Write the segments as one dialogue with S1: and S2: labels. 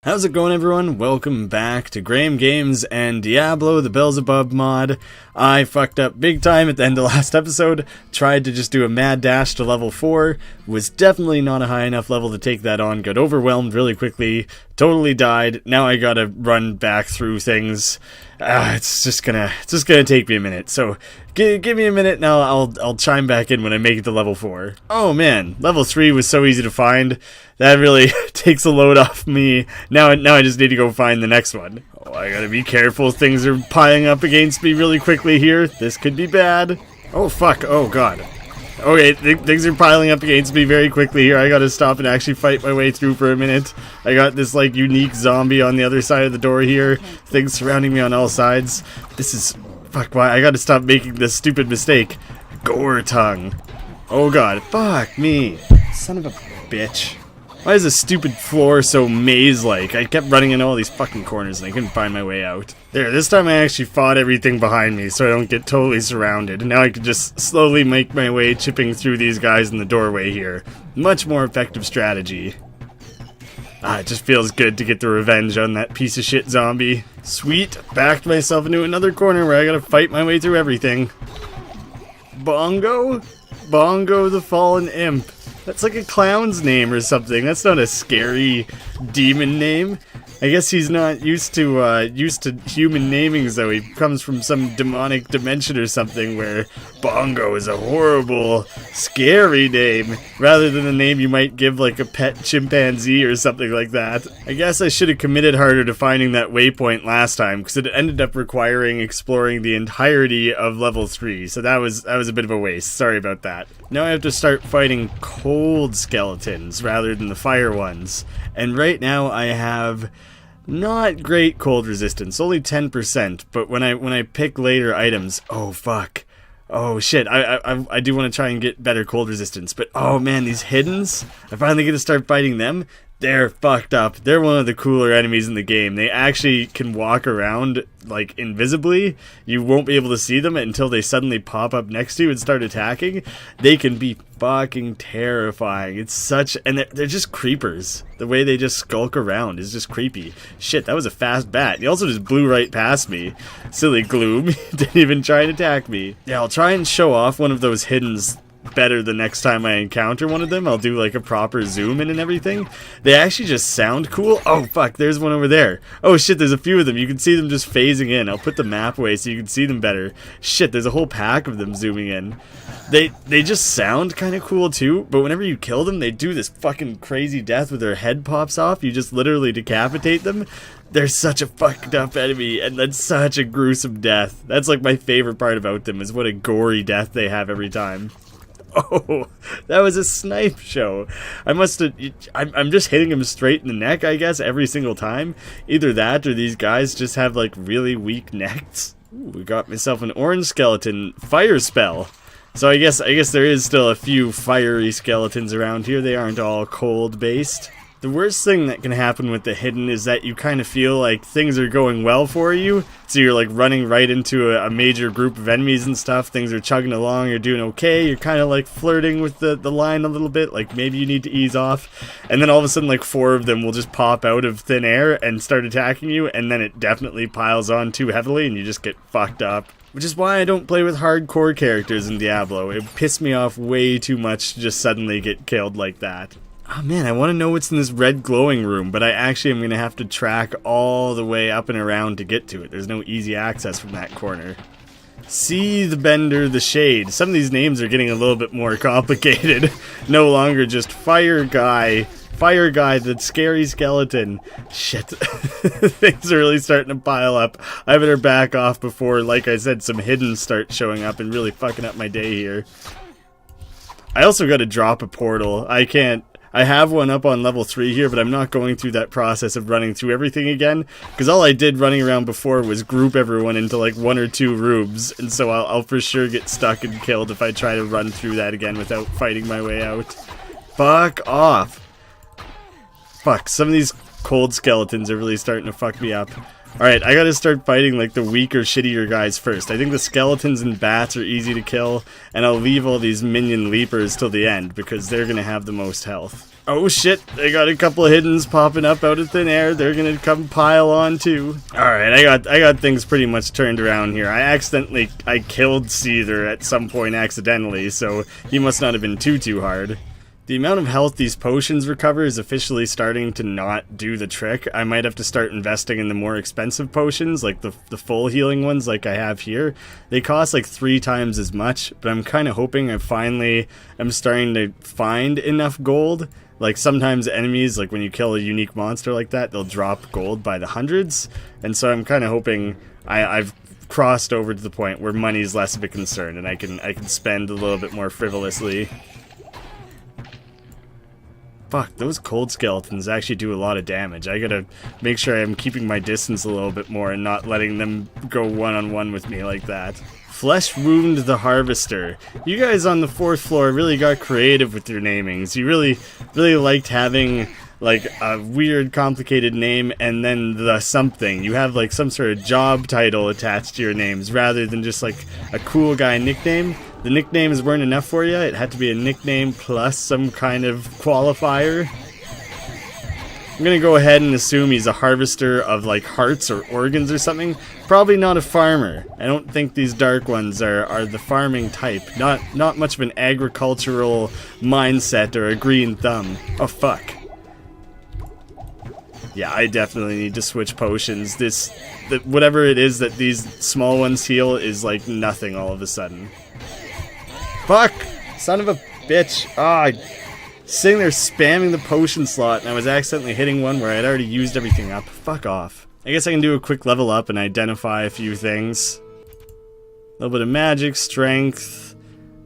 S1: How's it going, everyone? Welcome back to Graeme Games and Diablo, the Belzebub mod. I fucked up big time at the end of last episode, tried to just do a mad dash to level 4, was definitely not a high enough level to take that on, got overwhelmed really quickly, totally died, now I gotta run back through things. It's just gonna take me a minute, so give me a minute and I'll chime back in when I make it to level 4. Oh man, level 3 was so easy to find. That really takes a load off me. Now I just need to go find the next one. Oh, I gotta be careful. Things are piling up against me really quickly here. This could be bad. Oh fuck, oh god. Okay, things are piling up against me very quickly here. I gotta stop and actually fight my way through for a minute. I got this like unique zombie on the other side of the door here. Things surrounding me on all sides. This is... fuck, why? I gotta stop making this stupid mistake. Gore tongue. Oh god, fuck me. Son of a bitch. Why is this stupid floor so maze-like? I kept running into all these fucking corners and I couldn't find my way out. There, this time I actually fought everything behind me so I don't get totally surrounded. Now I can just slowly make my way chipping through these guys in the doorway here. Much more effective strategy. It just feels good to get the revenge on that piece of shit zombie. Sweet, backed myself into another corner where I gotta fight my way through everything. Bongo? Bongo the Fallen Imp. That's like a clown's name or something. That's not a scary demon name. I guess he's not used to human namings though. He comes from some demonic dimension or something where Bongo is a horrible, scary name, rather than a name you might give like a pet chimpanzee or something like that. I guess I should have committed harder to finding that waypoint last time, because it ended up requiring exploring the entirety of level 3, so that was a bit of a waste. Sorry about that. Now I have to start fighting cold skeletons rather than the fire ones, and right now I have not great cold resistance, only 10%, but when I pick later items, oh fuck, oh shit, I do want to try and get better cold resistance, but oh man, these hiddens, I finally get to start fighting them. They're fucked up. They're one of the cooler enemies in the game. They actually can walk around, like, invisibly. You won't be able to see them until they suddenly pop up next to you and start attacking. They can be fucking terrifying. It's such... and they're just creepers. The way they just skulk around is just creepy. Shit, that was a fast bat. He also just blew right past me. Silly Gloom. Didn't even try and attack me. Yeah, I'll try and show off one of those hiddens better the next time I encounter one of them. I'll do like a proper zoom in and everything. They actually just sound cool. Oh fuck, there's one over there. Oh shit, there's a few of them. You can see them just phasing in. I'll put the map away so you can see them better. Shit, there's a whole pack of them zooming in. They just sound kind of cool too, but whenever you kill them, they do this fucking crazy death where their head pops off. You just literally decapitate them. They're such a fucked up enemy, and that's such a gruesome death. That's like my favorite part about them, is what a gory death they have every time. Oh, that was a snipe show. I'm just hitting him straight in the neck, I guess, every single time. Either that or these guys just have like really weak necks. Ooh, we got myself an orange skeleton fire spell. So I guess there is still a few fiery skeletons around here. They aren't all cold based. The worst thing that can happen with the hidden is that you kind of feel like things are going well for you. So you're like running right into a major group of enemies and stuff. Things are chugging along, you're doing okay. You're kind of like flirting with the line a little bit. Like maybe you need to ease off. And then all of a sudden like 4 of them will just pop out of thin air and start attacking you. And then it definitely piles on too heavily and you just get fucked up. Which is why I don't play with hardcore characters in Diablo. It pissed me off way too much to just suddenly get killed like that. Oh man, I want to know what's in this red glowing room, but I actually am going to have to track all the way up and around to get to it. There's no easy access from that corner. See the Bender, the Shade. Some of these names are getting a little bit more complicated. No longer just Fire Guy, the scary skeleton. Shit. Things are really starting to pile up. I better back off before, like I said, some hidden start showing up and really fucking up my day here. I also got to drop a portal. I have one up on level 3 here, but I'm not going through that process of running through everything again, because all I did running around before was group everyone into like 1 or 2 rooms, and so I'll for sure get stuck and killed if I try to run through that again without fighting my way out. Fuck off. Fuck, some of these cold skeletons are really starting to fuck me up. Alright, I gotta start fighting like the weaker, shittier guys first. I think the skeletons and bats are easy to kill, and I'll leave all these minion leapers till the end, because they're gonna have the most health. Oh shit, they got a couple of hiddens popping up out of thin air. They're gonna come pile on too. Alright, I got things pretty much turned around here. I killed Seether at some point accidentally, so he must not have been too hard. The amount of health these potions recover is officially starting to not do the trick. I might have to start investing in the more expensive potions, like the full healing ones like I have here. They cost like 3 times as much, but I'm kind of hoping I finally am starting to find enough gold. Like sometimes enemies, like when you kill a unique monster like that, they'll drop gold by the hundreds. And so I'm kind of hoping I've crossed over to the point where money's less of a concern and I can spend a little bit more frivolously. Fuck, those cold skeletons actually do a lot of damage. I gotta make sure I'm keeping my distance a little bit more and not letting them go one-on-one with me like that. Flesh Wound the Harvester. You guys on the 4th floor really got creative with your namings. You really liked having like a weird, complicated name and then the something. You have like some sort of job title attached to your names rather than just like a cool guy nickname. The nicknames weren't enough for you. It had to be a nickname plus some kind of qualifier. I'm gonna go ahead and assume he's a harvester of like hearts or organs or something. Probably not a farmer. I don't think these dark ones are the farming type. Not much of an agricultural mindset or a green thumb. Oh fuck. Yeah, I definitely need to switch potions. Whatever it is that these small ones heal is like nothing all of a sudden. Fuck! Son of a bitch. Ah, sitting there spamming the potion slot and I was accidentally hitting one where I'd already used everything up. Fuck off. I guess I can do a quick level up and identify a few things. A little bit of magic, strength,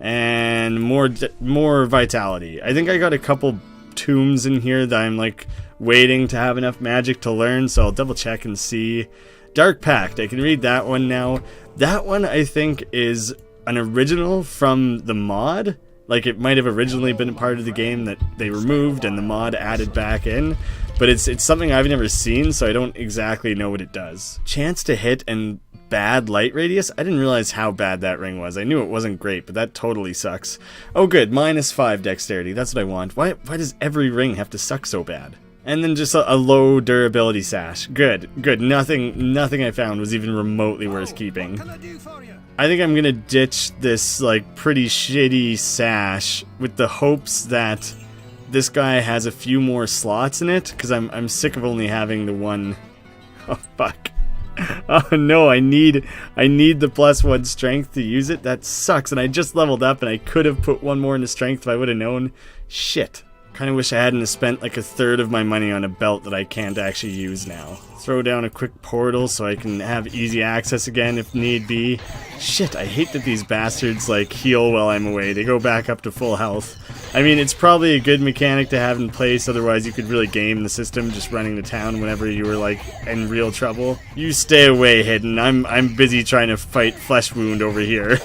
S1: and more vitality. I think I got a couple tombs in here that I'm like waiting to have enough magic to learn, so I'll double check and see. Dark Pact, I can read that one now. That one I think is an original from the mod. Like it might have originally been a part of the game that they removed and the mod added back in, but it's something I've never seen, so I don't exactly know what it does. Chance to hit and bad light radius? I didn't realize how bad that ring was. I knew it wasn't great, but that totally sucks. Oh good, -5 dexterity, that's what I want. Why does every ring have to suck so bad? And then just a low durability sash. Good. Nothing I found was even remotely worth keeping.
S2: What can I do for you?
S1: I think I'm gonna ditch this like pretty shitty sash with the hopes that this guy has a few more slots in it, because I'm sick of only having the one. Oh fuck. Oh no, I need the +1 strength to use it. That sucks, and I just leveled up and I could have put one more into strength if I would have known. Shit. Kinda wish I hadn't spent like 1/3 of my money on a belt that I can't actually use now. Throw down a quick portal so I can have easy access again if need be. Shit, I hate that these bastards like heal while I'm away. They go back up to full health. I mean, it's probably a good mechanic to have in place, otherwise you could really game the system just running to town whenever you were like in real trouble. You stay away, Hidden. I'm busy trying to fight Flesh Wound over here.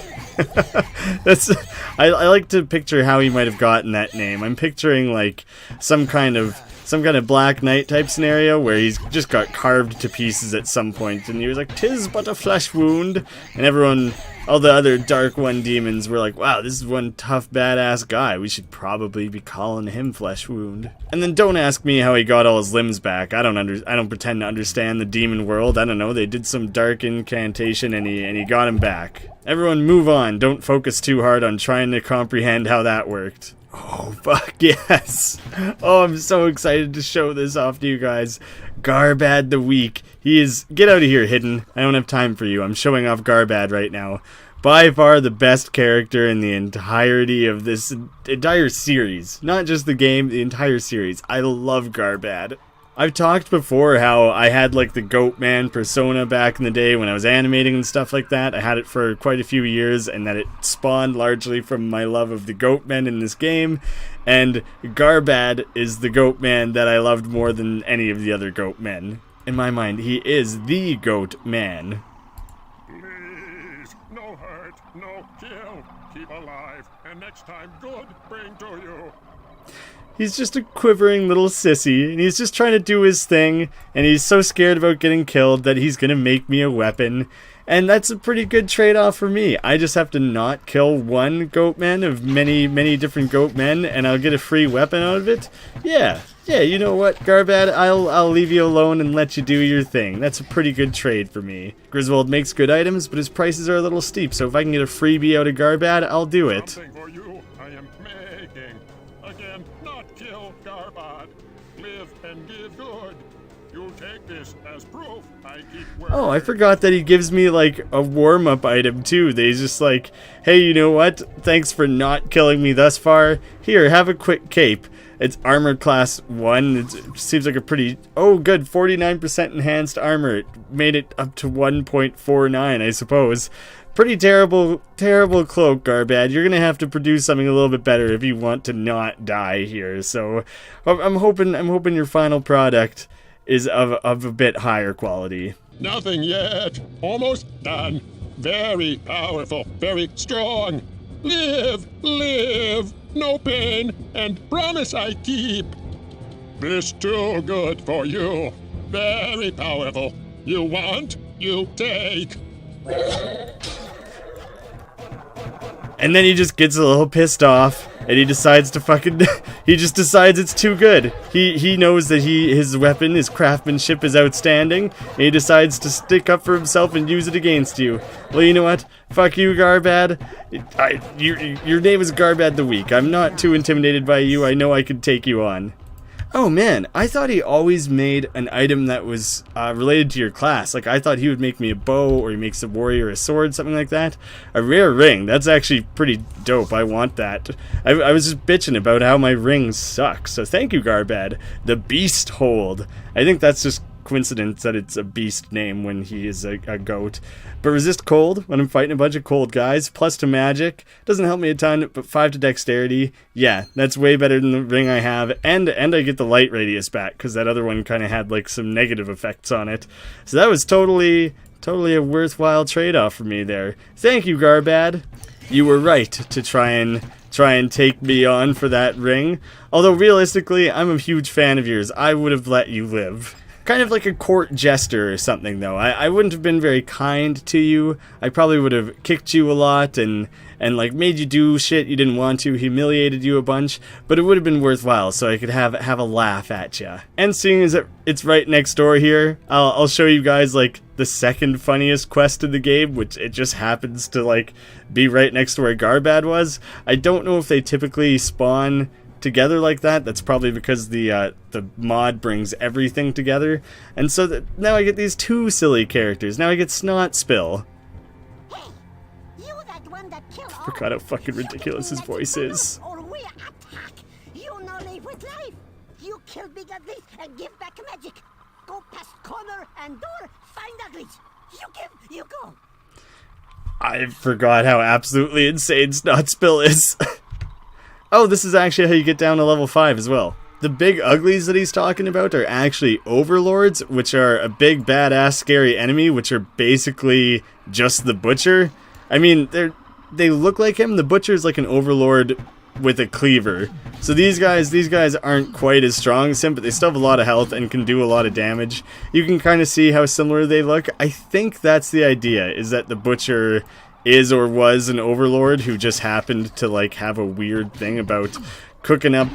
S1: I like to picture how he might have gotten that name. I'm picturing like some kind of Black Knight type scenario where he's just got carved to pieces at some point and he was like, "'Tis but a flesh wound," and everyone, all the other Dark One demons were like, "Wow, this is one tough badass guy. We should probably be calling him Flesh Wound." And then don't ask me how he got all his limbs back. I don't pretend to understand the demon world. I don't know. They did some dark incantation and he got him back. Everyone move on. Don't focus too hard on trying to comprehend how that worked. Oh, fuck yes. Oh, I'm so excited to show this off to you guys. Garbad the Weak. He is... Get out of here, Hidden. I don't have time for you. I'm showing off Garbad right now. By far the best character in the entirety of this entire series. Not just the game, the entire series. I love Garbad. I've talked before how I had like the Goat Man persona back in the day when I was animating and stuff like that. I had it for quite a few years, and that it spawned largely from my love of the Goat Men in this game. And Garbad is the Goat Man that I loved more than any of the other Goat Men. In my mind, he is the Goat Man.
S3: Please, no hurt, no kill. Keep alive, and next time good bring to you.
S1: He's just a quivering little sissy, and he's just trying to do his thing, and he's so scared about getting killed that he's gonna make me a weapon. And that's a pretty good trade-off for me. I just have to not kill one goatman of many, many different goatmen, and I'll get a free weapon out of it. Yeah, you know what, Garbad? I'll leave you alone and let you do your thing. That's a pretty good trade for me. Griswold makes good items, but his prices are a little steep, so if I can get a freebie out of Garbad, I'll do it.
S3: Something for you I am making. Again, not kill Garbad. Live and give good. You take this as proof I keep working.
S1: Oh, I forgot that he gives me, like, a warm-up item, too. He's just like, hey, you know what? Thanks for not killing me thus far. Here, have a quick cape. It's armor class 1. It seems like a pretty... Oh, good. 49% enhanced armor. It made it up to 1.49, I suppose. Pretty terrible, terrible cloak, Garbad. You're gonna have to produce something a little bit better if you want to not die here. So, I'm hoping your final product is of a bit higher quality.
S3: Nothing yet. Almost done. Very powerful. Very strong. Live. No pain. And promise I keep. This too good for you. Very powerful. You want, you take.
S1: And then he just gets a little pissed off, and he decides to fucking... he just decides it's too good. He knows that his weapon, his craftsmanship is outstanding, and he decides to stick up for himself and use it against you. Well, you know what? Fuck you, Garbad. Your name is Garbad the Weak. I'm not too intimidated by you. I know I could take you on. Oh man, I thought he always made an item that was related to your class. Like, I thought he would make me a bow, or he makes a warrior a sword, something like that. A rare ring, that's actually pretty dope. I want that. I was just bitching about how my rings suck, so thank you, Garbad. The Beast Hold. I think that's just coincidence that it's a beast name when he is a goat. But resist cold when I'm fighting a bunch of cold guys. Plus to magic. Doesn't help me a ton, but 5 to dexterity. Yeah, that's way better than the ring I have. And I get the light radius back, because that other one kind of had like some negative effects on it. So that was totally a worthwhile trade-off for me there. Thank you, Garbad. You were right to try and take me on for that ring. Although realistically, I'm a huge fan of yours. I would have let you live. Kind of like a court jester or something, though. I wouldn't have been very kind to you. I probably would have kicked you a lot and like made you do shit you didn't want to, humiliated you a bunch, but it would have been worthwhile so I could have a laugh at you. And seeing as it's right next door here, I'll show you guys like the second funniest quest in the game, which it just happens to like be right next to where Garbad was. I don't know if they typically spawn together like that. That's probably because the mod brings everything together, and so now I get these 2 silly characters. Now I get Snot Spill.
S2: Hey, you that one that killed all.
S1: Forgot how fucking ridiculous his voice is.
S2: Or we attack. You no live with life. You kill big uglies and give back magic. Go past corner and door, find uglies. You give, you go.
S1: I forgot how absolutely insane Snot Spill is. Oh, this is actually how you get down to level 5 as well. The big uglies that he's talking about are actually overlords, which are a big, badass, scary enemy, which are basically just the butcher. I mean, they look like him. The butcher's like an overlord with a cleaver. So these guys aren't quite as strong as him, but they still have a lot of health and can do a lot of damage. You can kind of see how similar they look. I think that's the idea, is that the butcher is or was an overlord who just happened to like have a weird thing about cooking up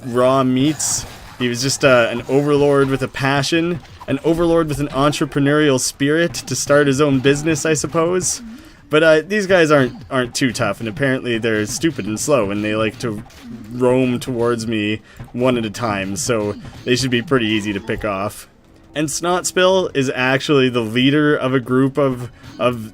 S1: raw meats. He was just an overlord with a passion, an overlord with an entrepreneurial spirit to start his own business, I suppose. But these guys aren't too tough, and apparently they're stupid and slow, and they like to roam towards me one at a time, so they should be pretty easy to pick off. And Snotspill is actually the leader of a group of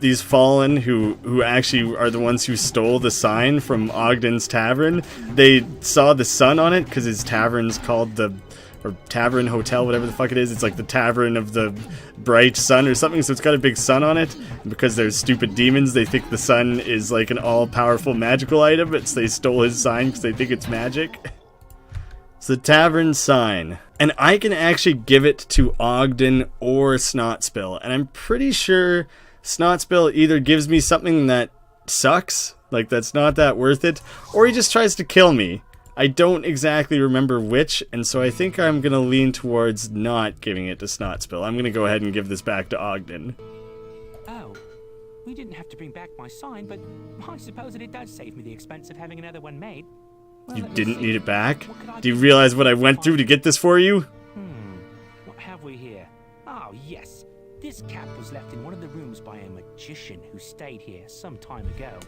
S1: these fallen who actually are the ones who stole the sign from Ogden's Tavern. They saw the sun on it because his tavern's called or Tavern Hotel, whatever the fuck it is. It's like the Tavern of the Bright Sun or something, so it's got a big sun on it. And because they're stupid demons, they think the sun is like an all-powerful magical item, but they stole his sign because they think it's magic. It's the Tavern sign. And I can actually give it to Ogden or Snotspill. And I'm pretty sure Snotspill either gives me something that sucks, like that's not that worth it, or he just tries to kill me. I don't exactly remember which, and so I think I'm going to lean towards not giving it to Snotspill. I'm going to go ahead and give this back to Ogden.
S4: Oh, we didn't have to bring back my sign, but I suppose that it does save me the expense of having another one made. Well,
S1: You
S4: let me
S1: didn't
S4: see.
S1: need it back?
S4: What could I
S1: Do you
S4: do?
S1: realize what I went through to get this for you?
S4: What have we here? Oh, yes. This cap was left in one of the rooms by a magician who stayed here some time ago.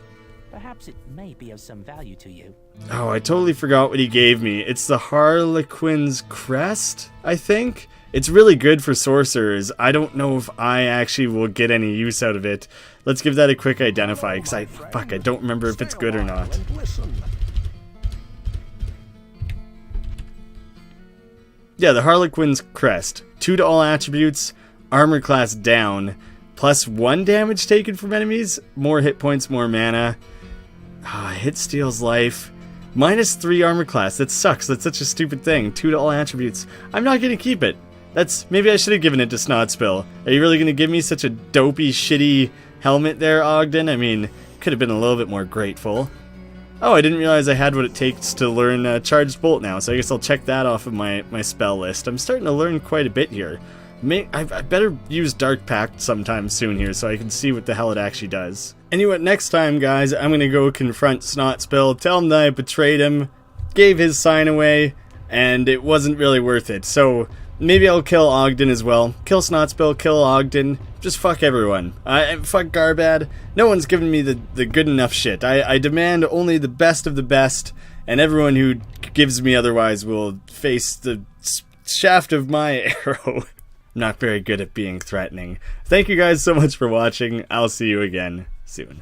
S4: Perhaps it may be of some value to you.
S1: Oh, I totally forgot what he gave me. It's the Harlequin's Crest, I think? It's really good for sorcerers. I don't know if I actually will get any use out of it. Let's give that a quick identify, because I don't remember if it's good or not. Yeah, the Harlequin's Crest. 2 to all attributes, armor class down, +1 damage taken from enemies, more hit points, more mana. Hit steals life. -3 armor class. That sucks. That's such a stupid thing. 2 to all attributes. I'm not gonna keep it. Maybe I should have given it to Snotspill. Are you really gonna give me such a dopey, shitty helmet there, Ogden? I mean, could have been a little bit more grateful. Oh, I didn't realize I had what it takes to learn Charged Bolt now, so I guess I'll check that off of my spell list. I'm starting to learn quite a bit here. I better use Dark Pact sometime soon here so I can see what the hell it actually does. Anyway, next time, guys, I'm going to go confront Snotspill, tell him that I betrayed him, gave his sign away, and it wasn't really worth it. So maybe I'll kill Ogden as well. Kill Snotspill, kill Ogden, just fuck everyone. Fuck Garbad. No one's giving me the good enough shit. I demand only the best of the best, and everyone who gives me otherwise will face the shaft of my arrow. I'm not very good at being threatening. Thank you guys so much for watching. I'll see you again soon.